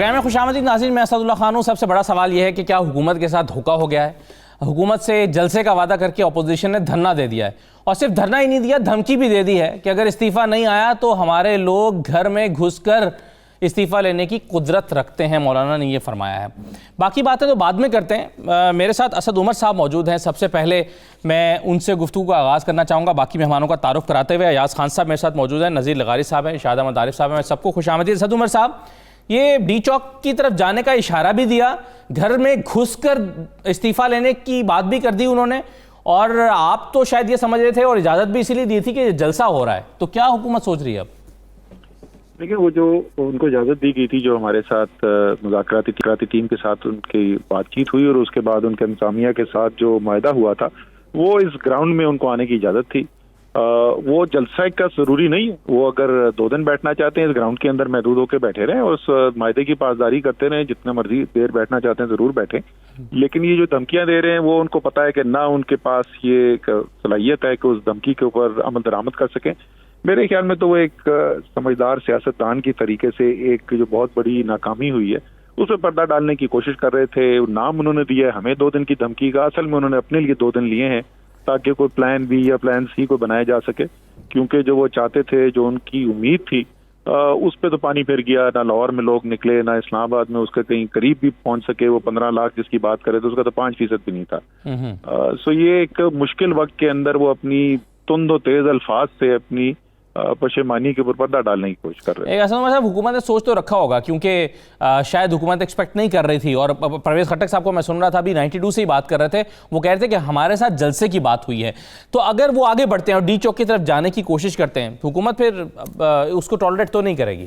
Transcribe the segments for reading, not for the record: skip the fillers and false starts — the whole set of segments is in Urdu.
پروگرام میں خوش آمدید ناظرین، میں اسد اللہ خان ہوں۔ سب سے بڑا سوال یہ ہے کہ کیا حکومت کے ساتھ دھوکہ ہو گیا ہے؟ حکومت سے جلسے کا وعدہ کر کے اپوزیشن نے دھرنا دے دیا ہے، اور صرف دھرنا ہی نہیں دیا، دھمکی بھی دے دی ہے کہ اگر استعفیٰ نہیں آیا تو ہمارے لوگ گھر میں گھس کر استعفیٰ لینے کی قدرت رکھتے ہیں۔ مولانا نے یہ فرمایا ہے۔ باقی باتیں تو بعد میں کرتے ہیں۔ میرے ساتھ اسد عمر صاحب موجود ہیں۔ سب سے پہلے میں ان سے گفتگو کا آغاز کرنا چاہوں گا، باقی مہمانوں کا تعارف کراتے ہوئے۔ ایاز خان صاحب میرے ساتھ موجود ہیں، نذیر لغاری صاحب ہیں، شاہد احمد عارف صاحب ہیں۔ میں سب کو خوش آمدید۔ اسد عمر صاحب، یہ ڈی چوک کی طرف جانے کا اشارہ بھی دیا، گھر میں گھس کر استعفیٰ لینے کی بات بھی کر دی انہوں نے، اور آپ تو شاید یہ سمجھ رہے تھے اور اجازت بھی اسی لیے دی تھی کہ جلسہ ہو رہا ہے، تو کیا حکومت سوچ رہی ہے اب؟ دیکھیں، وہ جو ان کو اجازت دی گئی تھی، جو ہمارے ساتھ مذاکراتی ٹیم کے ساتھ ان کی بات چیت ہوئی، اور اس کے بعد ان کے انتظامیہ کے ساتھ جو معاہدہ ہوا تھا، وہ اس گراؤنڈ میں ان کو آنے کی اجازت تھی۔ وہ جلسہ کا ضروری نہیں، وہ اگر 2 دن بیٹھنا چاہتے ہیں اس گراؤنڈ کے اندر محدود ہو کے بیٹھے رہیں اور اس معاہدے کی پاسداری کرتے رہیں، جتنا مرضی دیر بیٹھنا چاہتے ہیں ضرور بیٹھیں، لیکن یہ جو دھمکیاں دے رہے ہیں وہ ان کو پتا ہے کہ نہ ان کے پاس یہ صلاحیت ہے کہ اس دھمکی کے اوپر عمل درآمد کر سکیں۔ میرے خیال میں تو وہ ایک سمجھدار سیاستدان کی طریقے سے ایک جو بہت بڑی ناکامی ہوئی ہے اس پہ پردہ ڈالنے کی کوشش کر رہے تھے۔ نام انہوں نے دیا ہے ہمیں 2 دن کی دھمکی کا، اصل میں انہوں نے اپنے لیے 2 دن لیے ہیں تاکہ کوئی پلان بی یا پلان سی کو بنایا جا سکے، کیونکہ جو وہ چاہتے تھے، جو ان کی امید تھی، اس پہ تو پانی پھر گیا۔ نہ لاہور میں لوگ نکلے، نہ اسلام آباد میں اس کے کہیں قریب بھی پہنچ سکے۔ وہ 15 لاکھ جس کی بات کرے تو اس کا تو 5% بھی نہیں تھا۔ سو یہ ایک مشکل وقت کے اندر وہ اپنی تند و تیز الفاظ سے اپنی پشیمانی کے اوپر پردہ ڈالنے کی کوشش کر رہے ہیں۔ اسد عمر صاحب، حکومت نے سوچ تو رکھا ہوگا، کیونکہ شاید حکومت ایکسپیکٹ نہیں کر رہی تھی، اور پرویز خٹک صاحب کو میں سن رہا تھا ابھی 92 سے ہی بات کر رہے تھے، وہ کہہ رہے تھے کہ ہمارے ساتھ جلسے کی بات ہوئی ہے، تو اگر وہ آگے بڑھتے ہیں اور ڈی چوک کی طرف جانے کی کوشش کرتے ہیں، حکومت پھر اس کو ٹالریٹ تو نہیں کرے گی؟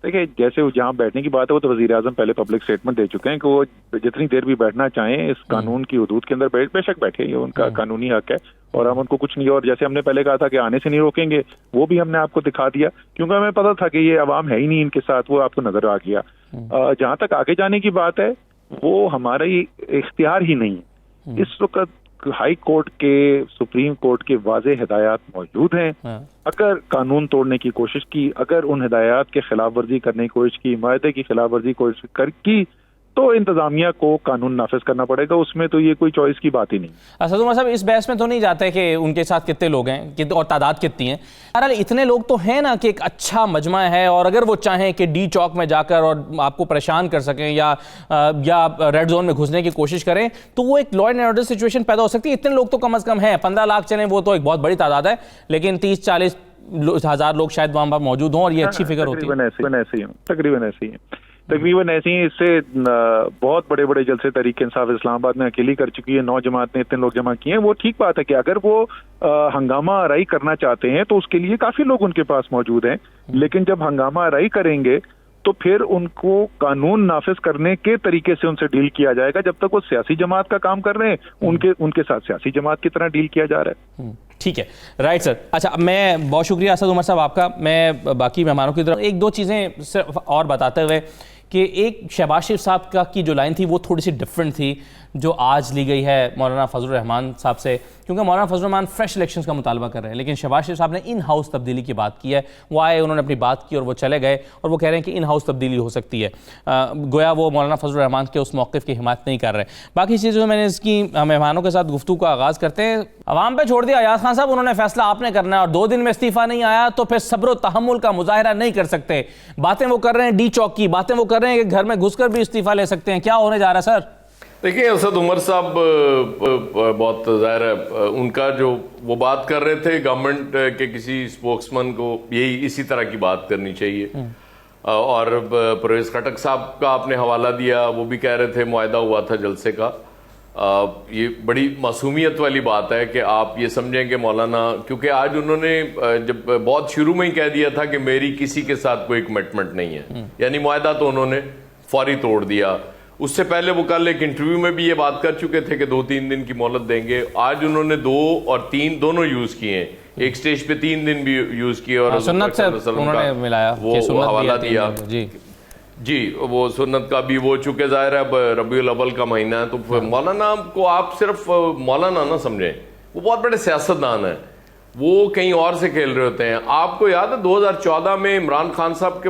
دیکھیں، جیسے وہ جہاں بیٹھنے کی بات ہے، وہ تو وزیر اعظم پہلے پبلک سٹیٹمنٹ دے چکے ہیں کہ وہ جتنی دیر بھی بیٹھنا چاہیں اس قانون کی حدود کے اندر بے شک بیٹھے، یہ ان کا قانونی حق ہے، اور ہم ان کو کچھ نہیں، اور جیسے ہم نے پہلے کہا تھا کہ آنے سے نہیں روکیں گے، وہ بھی ہم نے آپ کو دکھا دیا، کیونکہ ہمیں پتا تھا کہ یہ عوام ہے ہی نہیں ان کے ساتھ، وہ آپ کو نظر آ گیا۔ جہاں تک آگے جانے کی بات ہے، وہ ہمارا اختیار ہی نہیں ہے۔ اس وقت ہائی کورٹ کے، سپریم کورٹ کے واضح ہدایات موجود ہیں۔ اگر قانون توڑنے کی کوشش کی، اگر ان ہدایات کے خلاف ورزی کرنے کی کوشش کی، معاہدے کی خلاف ورزی کی، تو انتظامیہ کو قانون نافذ کرنا پڑے گا، اس میں تو یہ کوئی چوائس کی بات ہی نہیں۔ اسد عمر صاحب، اس بحث میں تو نہیں جاتے کہ ان کے ساتھ کتنے لوگ ہیں اور تعداد کتنی ہے، بہرحال اتنے لوگ تو ہیں نا کہ ایک اچھا مجمع ہے، اور اگر وہ چاہیں کہ ڈی چوک میں جا کر اور آپ کو پریشان کر سکیں یا ریڈ زون میں گھسنے کی کوشش کریں، تو وہ ایک لا اینڈ آرڈر سچویشن پیدا ہو سکتی ہے۔ اتنے لوگ تو کم از کم ہیں، 15 لاکھ چلیں وہ تو ایک بہت بڑی تعداد ہے، لیکن 30-40 ہزار لوگ شاید وہاں پر موجود ہوں، اور یہ اچھی فگر ہوتی ہے۔ تقریباً ایسے ہی اس سے بہت بڑے بڑے جلسے تحریک انصاف اسلام آباد میں اکیلی کر چکی ہے، 9 جماعت نے اتنے لوگ جمع کیے ہیں۔ وہ ٹھیک بات ہے کہ اگر وہ ہنگامہ آرائی کرنا چاہتے ہیں تو اس کے لیے کافی لوگ ان کے پاس موجود ہیں، لیکن جب ہنگامہ آرائی کریں گے تو پھر ان کو قانون نافذ کرنے کے طریقے سے ان سے ڈیل کیا جائے گا۔ جب تک وہ سیاسی جماعت کا کام کر رہے ہیں، ان کے ساتھ سیاسی جماعت کی طرح ڈیل کیا جا رہا ہے۔ ٹھیک ہے، رائٹ سر۔ اچھا، میں بہت شکریہ اسد عمر صاحب آپ کا۔ میں باقی مہمانوں کی طرف 1-2 چیزیں صرف اور بتاتے ہوئے کہ ایک شہباز شریف صاحب کی جو لائن تھی وہ تھوڑی سی ڈفرینٹ تھی جو آج لی گئی ہے مولانا فضل الرحمان صاحب سے، کیونکہ مولانا فضل الرحمان فریش الیکشنز کا مطالبہ کر رہے ہیں، لیکن شہباز شریف صاحب نے ان ہاؤس تبدیلی کی بات کی ہے۔ وہ آئے، انہوں نے اپنی بات کی اور وہ چلے گئے، اور وہ کہہ رہے ہیں کہ ان ہاؤس تبدیلی ہو سکتی ہے، گویا وہ مولانا فضل الرحمان کے اس موقف کی حمایت نہیں کر رہے۔ باقی چیزوں میں نے اس کی مہمانوں کے ساتھ گفتگو کا آغاز کرتے ہیں۔ عوام پہ چھوڑ دیا، ایاز خان صاحب، انہوں نے فیصلہ آپ نے کرنا ہے، اور 2 دن میں استعفیٰ نہیں آیا تو پھر صبر و تحمل کا مظاہرہ نہیں کر سکتے۔ باتیں وہ کر رہے ہیں ڈی چوک کی، باتیں وہ کر رہے ہیں کہ گھر میں گھس کر بھی استعفیٰ لے سکتے ہیں، کیا ہونے جا رہا ہے سر؟ دیکھیں، اسد عمر صاحب بہت ظاہر ہے ان کا جو وہ بات کر رہے تھے، گورنمنٹ کے کسی اسپوکس مین کو اسی طرح کی بات کرنی چاہیے، اور پرویز خٹک صاحب کا آپ نے حوالہ دیا، وہ بھی کہہ رہے تھے معاہدہ ہوا تھا جلسے کا۔ یہ بڑی معصومیت والی بات ہے کہ آپ یہ سمجھیں کہ مولانا، کیونکہ آج انہوں نے جب بہت شروع میں ہی کہہ دیا تھا کہ میری کسی کے ساتھ کوئی کمٹمنٹ نہیں ہے، یعنی معاہدہ تو انہوں نے فوری توڑ دیا۔ اس سے پہلے وہ کل ایک انٹرویو میں بھی یہ بات کر چکے تھے کہ 2-3 دن کی مہلت دیں گے۔ آج انہوں نے 2 اور 3 دونوں یوز کیے ہیں، ایک سٹیج پہ 3 دن بھی یوز کیے، اور سنت سے انہوں نے ملایا وہ حوالہ دیا۔ جی، وہ سنت کا بھی، وہ چونکہ ظاہر ہے ربیع الاول کا مہینہ ہے، تو مولانا کو آپ صرف مولانا نہ سمجھیں، وہ بہت بڑے سیاستدان ہیں، وہ کہیں اور سے کھیل رہے ہوتے ہیں۔ آپ کو یاد ہے 2014 میں عمران خان صاحب کے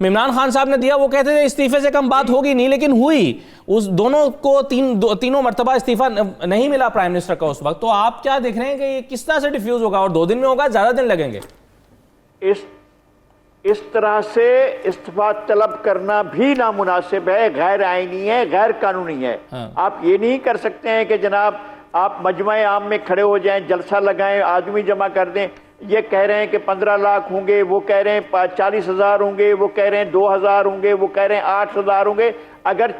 عمران خان صاحب نے دیا، وہ کہتے تھے استعفے سے کم بات ہوگی نہیں، لیکن ہوئی. اس دونوں کو تینوں مرتبہ استعفیٰ نہیں ملا پرائم منسٹر کا اس وقت. تو آپ کیا دیکھ رہے ہیں کہ یہ کس طرح سے ڈیفیوز ہوگا، اور 2 دن میں ہوگا، زیادہ دن لگیں گے؟ اس طرح سے استعفیٰ طلب کرنا بھی نامناسب ہے، غیر آئینی ہے، غیر قانونی ہے. آپ یہ نہیں کر سکتے ہیں کہ جناب آپ مجمع عام میں کھڑے ہو جائیں، جلسہ لگائیں، آدمی جمع کر دیں. یہ کہہ رہے ہیں کہ 15 لاکھ ہوں گے، وہ کہہ رہے ہیں 40,000 ہوں گے، وہ کہہ رہے ہیں 2,000 ہوں گے، وہ کہہ رہے ہیں 8,000 ہوں گے. اگر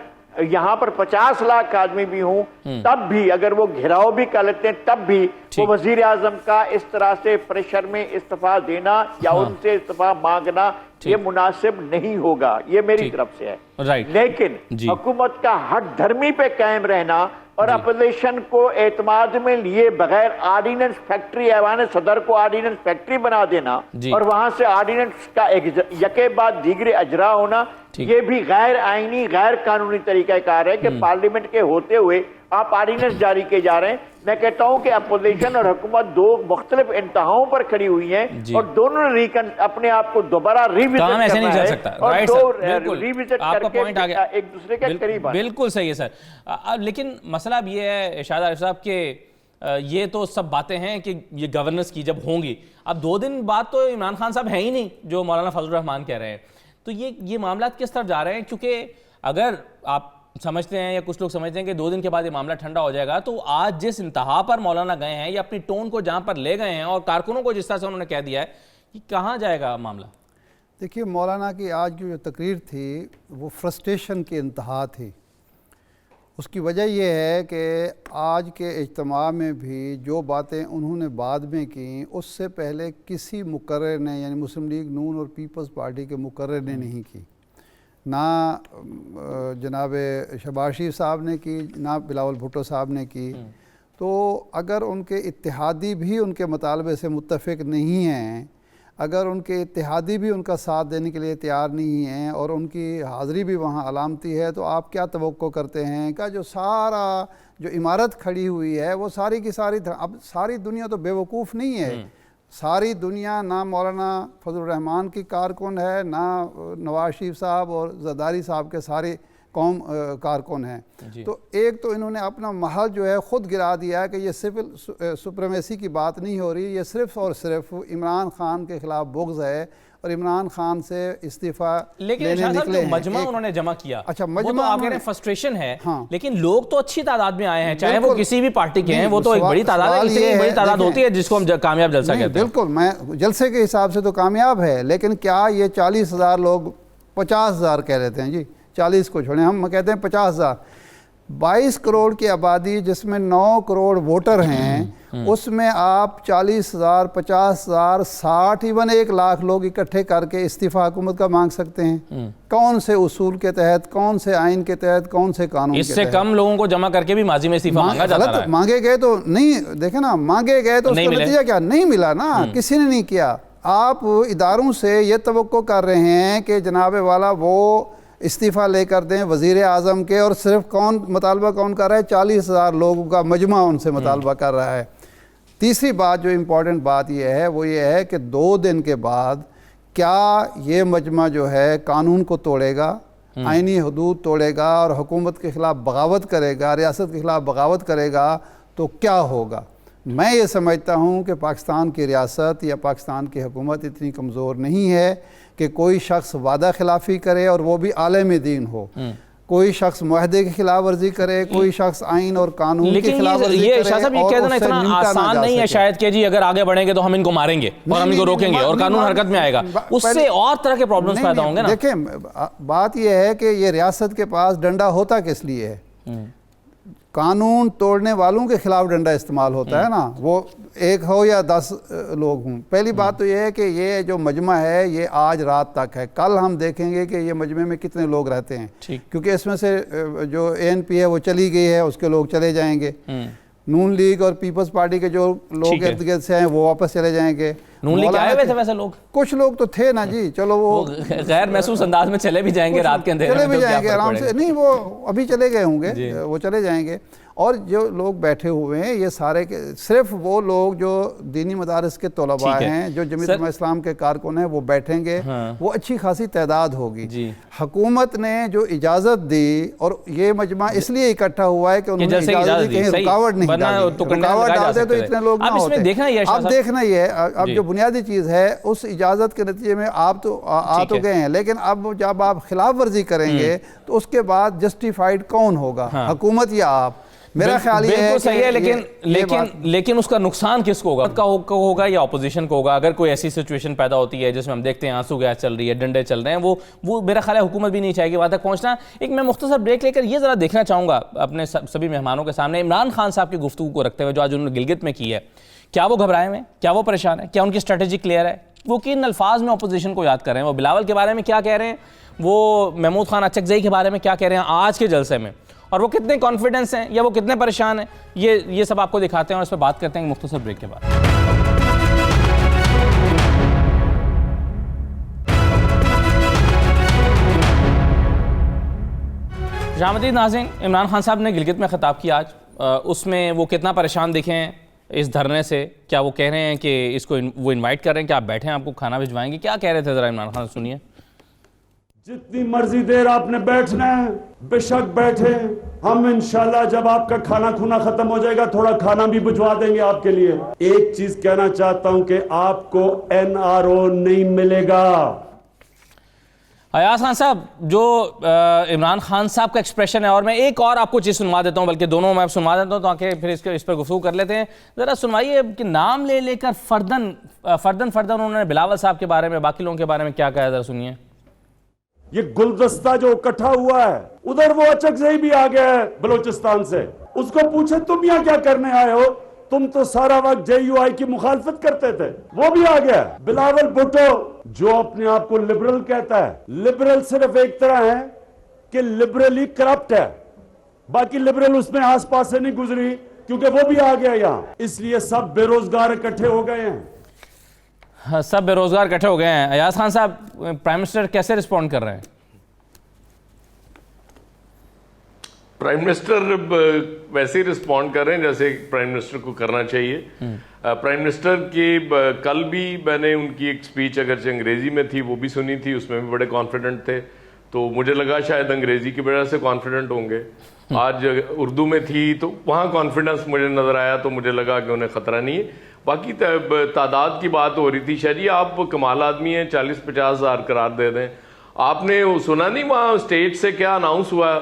یہاں پر 50 لاکھ آدمی بھی ہوں تب بھی، اگر وہ گھراؤ بھی کر لیتے ہیں تب بھی وہ وزیر اعظم کا اس طرح سے پریشر میں استعفیٰ دینا یا ان سے استعفیٰ مانگنا یہ مناسب نہیں ہوگا. یہ میری طرف سے ہے. لیکن حکومت کا ہٹ دھرمی پہ قائم رہنا اور اپوزیشن کو اعتماد میں لیے بغیر آرڈیننس فیکٹری، ایوان صدر کو آرڈیننس فیکٹری بنا دینا اور وہاں سے آرڈیننس کا یکے بعد دیگرے اجرا ہونا، یہ بھی غیر آئینی، غیر قانونی طریقہ کار ہے کہ پارلیمنٹ کے ہوتے ہوئے آپ آرڈیننس جاری کیے جا رہے ہیں. میں کہتا ہوں کہ اپوزیشن اور حکومت دو مختلف انتہاؤں پر کھڑی ہوئی ہیں اور دونوں نے اپنے آپ کو دوبارہ ریوزٹ کرنا ایسے نہیں چل سکتا. اور دو ریوزٹ کر کے ایک دوسرے کے قریب آئیں. بالکل صحیح ہے سر. لیکن مسئلہ اب یہ ہے ارشاد عارف صاحب کہ یہ تو سب باتیں ہیں کہ یہ گورننس کی جب ہوں گی. اب 2 دن بعد تو عمران خان صاحب ہیں ہی نہیں جو مولانا فضل الرحمان کہہ رہے ہیں. تو یہ معاملات کس طرف جا رہے ہیں؟ کیونکہ اگر آپ سمجھتے ہیں یا کچھ لوگ سمجھتے ہیں کہ 2 دن کے بعد یہ معاملہ ٹھنڈا ہو جائے گا، تو آج جس انتہا پر مولانا گئے ہیں یا اپنی ٹون کو جہاں پر لے گئے ہیں اور کارکنوں کو جس طرح سے انہوں نے کہہ دیا ہے، یہ کہاں جائے گا معاملہ؟ دیکھیے مولانا کی آج کی جو تقریر تھی وہ فرسٹریشن کی انتہا تھی. اس کی وجہ یہ ہے کہ آج کے اجتماع میں بھی جو باتیں انہوں نے بعد میں کیں اس سے پہلے کسی مقرر نے، یعنی مسلم لیگ نون اور پیپلز پارٹی کے مقرر نے نہیں کی. نہ جناب شہباز شریف صاحب نے کی، نہ بلاول بھٹو صاحب نے کی. تو اگر ان کے اتحادی بھی ان کے مطالبے سے متفق نہیں ہیں، اگر ان کے اتحادی بھی ان کا ساتھ دینے کے لیے تیار نہیں ہیں اور ان کی حاضری بھی وہاں علامتی ہے، تو آپ کیا توقع کرتے ہیں کہ جو سارا جو عمارت کھڑی ہوئی ہے وہ ساری کی ساری، اب ساری دنیا تو بے وقوف نہیں ہے. ساری دنیا نہ مولانا فضل الرحمان کی کارکن ہے، نہ نواز شریف صاحب اور زرداری صاحب کے سارے قوم کارکن ہیں. تو ایک تو انہوں نے اپنا محل جو ہے خود گرا دیا ہے کہ یہ سول سپریمیسی کی بات نہیں ہو رہی، یہ صرف اور صرف عمران خان کے خلاف بغض ہے اور عمران خان سے استعفیٰ لینے نکلے ہیں. مجمع انہوں نے جمع کیا، اچھا وہ مجمع تو آپ کہہ رہے ہیں فرسٹریشن ہے، لیکن لوگ تو اچھی تعداد میں آئے ہیں، چاہے وہ کسی بھی پارٹی کے ہیں. وہ تو ایک بڑی تعداد ہے، اتنی بڑی تعداد ہوتی ہے جس کو ہم کامیاب جلسہ کہتے ہیں. بالکل، میں جلسے کے حساب سے تو کامیاب ہے، لیکن کیا یہ 40,000 لوگ 50,000 کہہ رہتے ہیں، جی 40 کو چھوڑیں، ہم کہتے ہیں 50,000. 22 کروڑ کی آبادی جس میں 9 کروڑ ووٹر ہیں، اس میں آپ 40,000 50,000 60 ایون 1 لاکھ لوگ اکٹھے کر کے استعفیٰ حکومت کا مانگ سکتے ہیں؟ کون سے اصول کے تحت، کون سے آئین کے تحت، کون سے قانون کے تحت؟ اس سے کم لوگوں کو جمع کر کے بھی ماضی میں استعفیٰ مانگا جاتا رہا ہے. مانگے گئے تو نہیں، دیکھیں نا، مانگے گئے تو اس کا نتیجہ کیا؟ نہیں ملا نا، کسی نے نہیں کیا. آپ اداروں سے یہ توقع کر رہے ہیں کہ جناب والا وہ استعفیٰ لے کر دیں وزیر اعظم کے، اور صرف مطالبہ کون کر رہا ہے؟ 40,000 لوگوں کا مجمع ان سے مطالبہ کر رہا ہے. تیسری بات جو امپورٹنٹ بات یہ ہے وہ یہ ہے کہ 2 دن کے بعد کیا یہ مجمع جو ہے قانون کو توڑے گا، آئینی حدود توڑے گا اور حکومت کے خلاف بغاوت کرے گا، ریاست کے خلاف بغاوت کرے گا، تو کیا ہوگا؟ میں یہ سمجھتا ہوں کہ پاکستان کی ریاست یا پاکستان کی حکومت اتنی کمزور نہیں ہے کہ کوئی شخص وعدہ خلافی کرے اور وہ بھی عالم دین ہو، کوئی شخص معاہدے کی خلاف ورزی کرے، کوئی شخص آئین اور قانون کی خلاف ورزی کرے. لیکن یہ کہہ دینا اتنا آسان نہیں ہے شاید کہ جی اگر آگے بڑھیں گے تو ہم ان کو ماریں گے اور ہم ان کو روکیں گے اور قانون حرکت میں آئے گا. اس سے اور طرح کے پرابلمز پیدا ہوں گے نا. دیکھیں بات یہ ہے کہ یہ ریاست کے پاس ڈنڈا ہوتا کس لیے ہے؟ قانون توڑنے والوں کے خلاف ڈنڈا استعمال ہوتا ہے نا، وہ 1 ہو یا 10 لوگ ہوں. پہلی بات تو یہ ہے کہ یہ جو مجمع ہے یہ آج رات تک ہے، کل ہم دیکھیں گے کہ یہ مجمع میں کتنے لوگ رہتے ہیں، کیونکہ اس میں سے جو ANP ہے وہ چلی گئی ہے، اس کے لوگ چلے جائیں گے. نون لیگ اور پیپلز پارٹی کے جو لوگ ارد گرد سے ہیں وہ واپس چلے جائیں گے. نون لیگ آئے ہوئے تھے ویسے لوگ، کچھ لوگ تو تھے نا جی، چلو وہ غیر محسوس انداز میں چلے بھی جائیں گے، رات کے اندھیرے چلے بھی جائیں گے آرام سے، نہیں وہ ابھی چلے گئے ہوں گے، وہ چلے جائیں گے. اور جو لوگ بیٹھے ہوئے ہیں یہ سارے صرف وہ لوگ جو دینی مدارس کے طلباء ہیں، جو جمعیت علماء اسلام کے کارکن ہیں، وہ بیٹھیں گے، وہ اچھی خاصی تعداد ہوگی۔ حکومت نے جو اجازت دی، اور یہ مجمع اس لیے اکٹھا ہوا ہے کہ انہوں نے اجازت دی، کہیں رکاوٹ نہیں ڈالی، رکاوٹ ڈالتے تو اتنے لوگ نہ ہوتے۔ اب دیکھنا یہ ہے، اب جو بنیادی چیز ہے اس اجازت کے نتیجے میں آپ تو آ تو گئے ہیں، لیکن اب جب آپ خلاف ورزی کریں گے تو اس کے بعد جسٹیفائیڈ کون ہوگا، حکومت یا آپ؟ میرا خیال یہ ہے صحیح ہے، لیکن اس کا نقصان کس کو ہوگا یا اپوزیشن کو ہوگا؟ اگر کوئی ایسی سچویشن پیدا ہوتی ہے جس میں ہم دیکھتے ہیں آنسو گیس چل رہی ہے، ڈنڈے چل رہے ہیں، وہ میرا خیال ہے حکومت بھی نہیں چاہے گی وہاں تک پہنچنا۔ ایک میں مختصر بریک لے کر یہ ذرا دیکھنا چاہوں گا اپنے سبھی مہمانوں کے سامنے، عمران خان صاحب کی گفتگو کو رکھتے ہوئے جو آج انہوں نے گلگت میں کی ہے، کیا وہ گھبرائے ہوئے ہیں؟ کیا وہ پریشان ہیں؟ کیا ان کی اسٹریٹجی کلیئر ہے؟ وہ کن الفاظ میں اپوزیشن کو یاد کر رہے ہیں؟ وہ بلاول کے بارے میں کیا کہہ رہے ہیں؟ وہ محمود خان اچکزئی کے بارے میں کیا کہہ رہے ہیں آج کے جلسے میں؟ اور وہ کتنے کانفیڈنس ہیں یا وہ کتنے پریشان ہیں؟ یہ سب آپ کو دکھاتے ہیں اور اس پہ بات کرتے ہیں مختصر بریک کے بعد۔ خوشامدید ناظرین، عمران خان صاحب نے گلگت میں خطاب کیا آج، اس میں وہ کتنا پریشان دکھے ہیں اس دھرنے سے؟ کیا وہ کہہ رہے ہیں کہ اس کو وہ انوائٹ کر رہے ہیں کہ آپ بیٹھیں، آپ کو کھانا بھجوائیں گے؟ کیا کہہ رہے تھے ذرا عمران خان سنیے۔ جتنی مرضی دیر آپ نے بیٹھنا ہے بے شک بیٹھیں، ہم انشاءاللہ جب آپ کا کھانا کھونا ختم ہو جائے گا تھوڑا کھانا بھی بھجوا دیں گے آپ کے لیے۔ ایک چیز کہنا چاہتا ہوں کہ آپ کو NRO نہیں ملے گا۔ ایاز خان صاحب، جو عمران خان صاحب کا ایکسپریشن ہے، اور میں ایک اور آپ کو چیز سنوا دیتا ہوں، بلکہ دونوں میں سنوا دیتا ہوں تاکہ پھر اس پر گفتگو کر لیتے ہیں۔ ذرا سنوائیے کہ نام لے لے کر فردن انہوں نے بلاول صاحب کے بارے میں، باقی لوگوں کے بارے میں کیا کہا ہے، ذرا سنیے۔ یہ گلدستہ جو اکٹھا ہوا ہے، ادھر وہ اچکزئی بھی آ گیا ہے بلوچستان سے، اس کو پوچھے تم یہاں کیا کرنے آئے ہو؟ تم تو سارا وقت JUI کی مخالفت کرتے تھے، وہ بھی آ گیا۔ بلاول بھٹو جو اپنے آپ کو لبرل کہتا ہے، لبرل صرف ایک طرح ہے کہ لبرلی کرپٹ ہے، باقی لبرل اس میں آس پاس سے نہیں گزری، کیونکہ وہ بھی آ گیا یہاں، اس لیے سب بے روزگار اکٹھے ہو گئے ہیں۔ سب بے روزگار اکٹھے ہو گئے ہیں۔ ایاز خان صاحب، پرائم منسٹر کیسے رسپونڈ کر رہے ہیں؟ پرائم منسٹر ویسے ہی رسپونڈ کر رہے ہیں جیسے پرائم منسٹر کو کرنا چاہیے۔ پرائم منسٹر کی کل بھی میں نے ان کی ایک سپیچ اگرچہ انگریزی میں تھی وہ بھی سنی تھی، اس میں بھی بڑے کانفیڈنٹ تھے، تو مجھے لگا شاید انگریزی کی وجہ سے کانفیڈنٹ ہوں گے۔ آج اردو میں تھی تو وہاں کانفیڈنس مجھے نظر آیا، تو مجھے لگا کہ انہیں خطرہ نہیں ہے۔ باقی تعداد کی بات ہو رہی تھی، شاہ جی آپ کمال آدمی ہیں، 40-50 ہزار قرار دے دیں۔ آپ نے سنا نہیں وہاں اسٹیج سے کیا اناؤنس ہوا؟